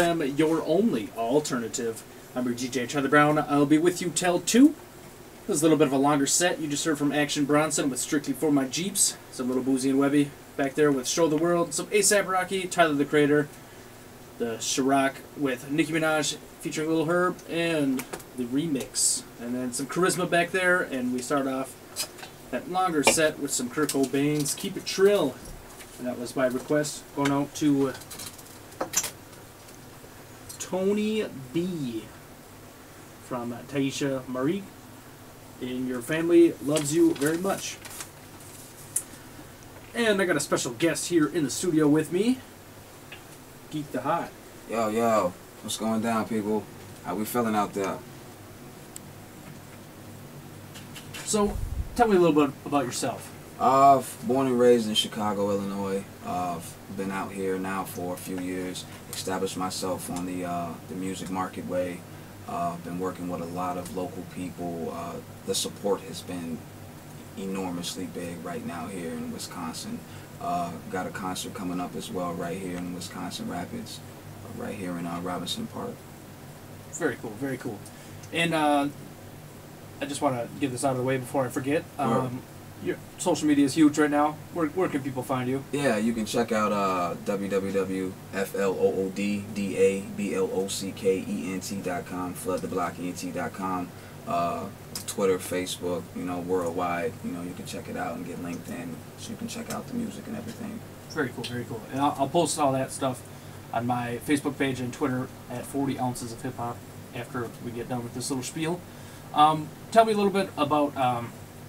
Your only alternative. I'm your DJ Charlie Brown. I'll be with you till 2. This is a little bit of a longer set. You just heard from Action Bronson with Strictly For My Jeeps. Some Little Boozy and Webby back there with Show the World. Some A$AP Rocky, Tyler the Creator. The Chirac with Nicki Minaj featuring Lil Herb. And the remix. And then some Charisma back there. And we start off that longer set with some Kurt Cobain's Keep It Trill. And that was by request. Going out to Tony B. from Taisha Marie. And your family loves you very much. And I got a special guest here in the studio with me. Geek-TheHot. Yo, what's going down, people? How we feeling out there? So, tell me a little bit about yourself. Born and raised in Chicago, Illinois. Been out here now for a few years. Established myself on the music market way. Been working with a lot of local people. The support has been enormously big right now here in Wisconsin. Got a concert coming up as well right here in Wisconsin Rapids, right here in Robinson Park. Very cool, very cool. And I just want to get this out of the way before I forget. Your social media is huge right now. Where can people find you? Yeah, you can check out www.floodtheblockent.com, floodtheblockent.com, Twitter, Facebook, worldwide. You can check it out and get linked in, so you can check out the music and everything. Very cool, very cool. And I'll post all that stuff on my Facebook page and Twitter at 40 Ounces of Hip Hop after we get done with this little spiel. Tell me a little bit about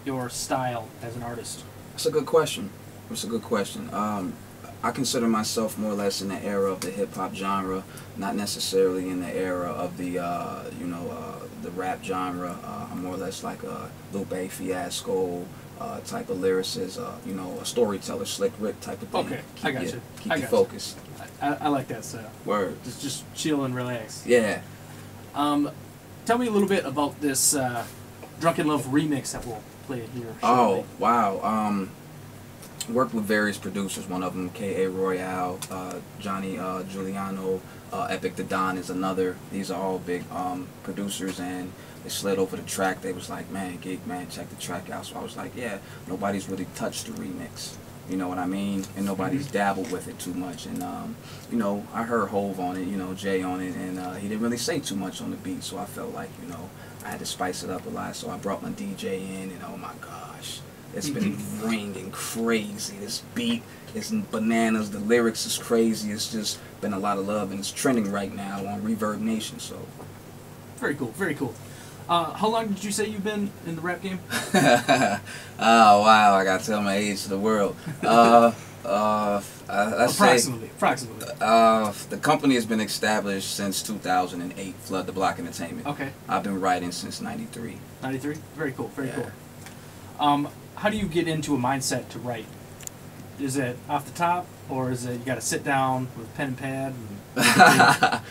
your style as an artist. That's a good question. I consider myself more or less in the era of the hip hop genre, not necessarily in the era of the the rap genre. I'm more or less like a Lupe Fiasco type of lyricist, a storyteller, Slick Rick type of thing. Okay, I got you. Keep you focused. I like that style. Word. Just chill and relax. Yeah. Tell me a little bit about this Drunken Love remix that we'll play here. Oh, wow. Worked with various producers. One of them, K.A. Royale, Johnny Giuliano, Epic the Don is another. These are all big producers, and they slid over the track. They was like, man, Geek, man, check the track out. So I was like, yeah, nobody's really touched the remix. You know what I mean? And nobody's dabbled with it too much. And, I heard Hove on it, Jay on it, and he didn't really say too much on the beat. So I felt like, I had to spice it up a lot. So I brought my DJ in, and oh my gosh, it's been ringing crazy. This beat is bananas. The lyrics is crazy. It's just been a lot of love, and it's trending right now on Reverb Nation. So very cool, very cool. How long did you say you've been in the rap game? Oh wow, I gotta tell my age to the world. Approximately. The company has been established since 2008. Flood the Block Entertainment. Okay. I've been writing since '93. '93. Very cool. Very cool. How do you get into a mindset to write? Is it off the top, or is it you got to sit down with pen and pad?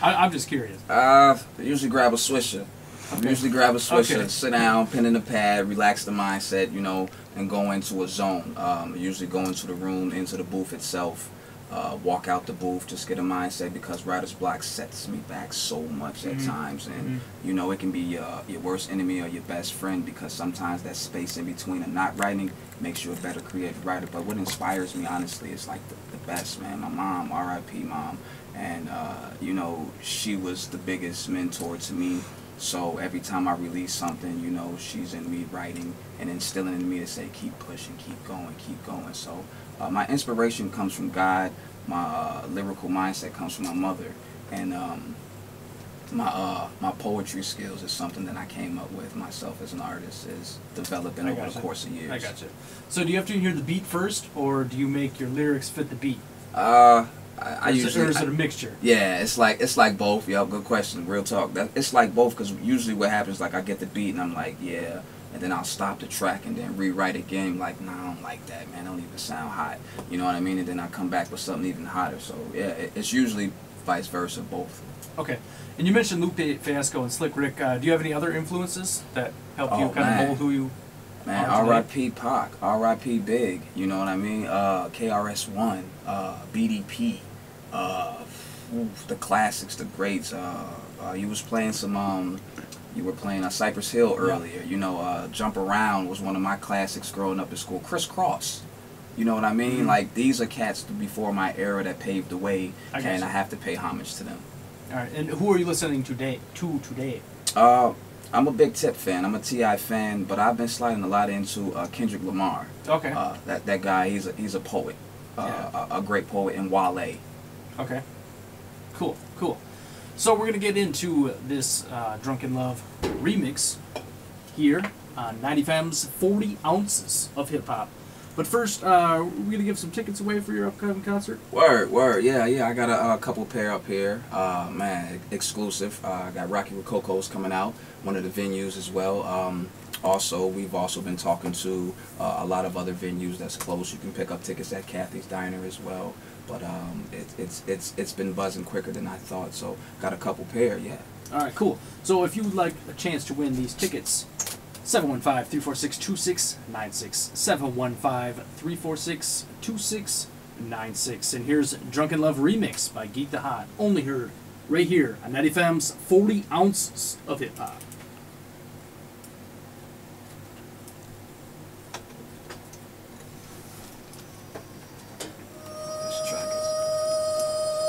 I'm just curious. Usually grab a swisher. Okay. Sit down, pen and a pad, relax the mindset, and go into a zone. Usually go into the room, into the booth itself, walk out the booth, just get a mindset, because writer's block sets me back so much at times, and it can be your worst enemy or your best friend, because sometimes that space in between and not writing makes you a better creative writer. But what inspires me, honestly, is like the best, man. My mom, R.I.P. Mom, and she was the biggest mentor to me. So every time I release something, she's in me writing and instilling in me to say, keep pushing, keep going, keep going. So my inspiration comes from God. My lyrical mindset comes from my mother. And my poetry skills is something that I came up with myself as an artist, is developing over the course of years. I got you. So do you have to hear the beat first, or do you make your lyrics fit the beat? Or is it a mixture? Yeah, it's like both. Yo, good question. Real talk. It's like both, because usually what happens, like I get the beat and I'm like, yeah, and then I'll stop the track and then rewrite again. Like, nah, I don't like that, man. It don't even sound hot. You know what I mean? And then I come back with something even hotter. So yeah, it's usually vice versa, both. Okay. And you mentioned Lupe Fiasco and Slick Rick. Do you have any other influences that help you kind of mold who you? Man, R.I.P. Pac, R.I.P. Big. You know what I mean? KRS-One, BDP. The classics, the greats. You was playing some. You were playing Cypress Hill earlier. You know, Jump Around was one of my classics growing up in school. Criss Cross. You know what I mean? Like, these are cats before my era that paved the way, and I have to pay homage to them. All right, and who are you listening to today? I'm a big Tip fan. I'm a T.I. fan, but I've been sliding a lot into Kendrick Lamar. Okay. That guy, he's a poet, a great poet, and Wale. Okay. Cool. So we're gonna get into this Drunken Love remix here on 90FM's 40 Ounces of Hip Hop. But first, we're gonna give some tickets away for your upcoming concert. Word, yeah. I got a couple pair up here, man, exclusive. I got Rocky Rococo's coming out, one of the venues as well. Also, we've also been talking to a lot of other venues that's close. You can pick up tickets at Kathy's Diner as well. But it's been buzzing quicker than I thought. So got a couple pair, yeah. All right, cool. So if you would like a chance to win these tickets, 715-346-2696. 715-346-2696. And here's Drunken Love Remix by Geek-TheHot. Only heard right here on 90FM's 40 Ounces of Hip Hop.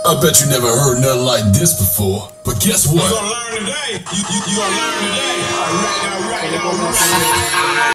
I bet you never heard nothing like this before, but guess what? You gonna learn today. You gonna learn today. All right.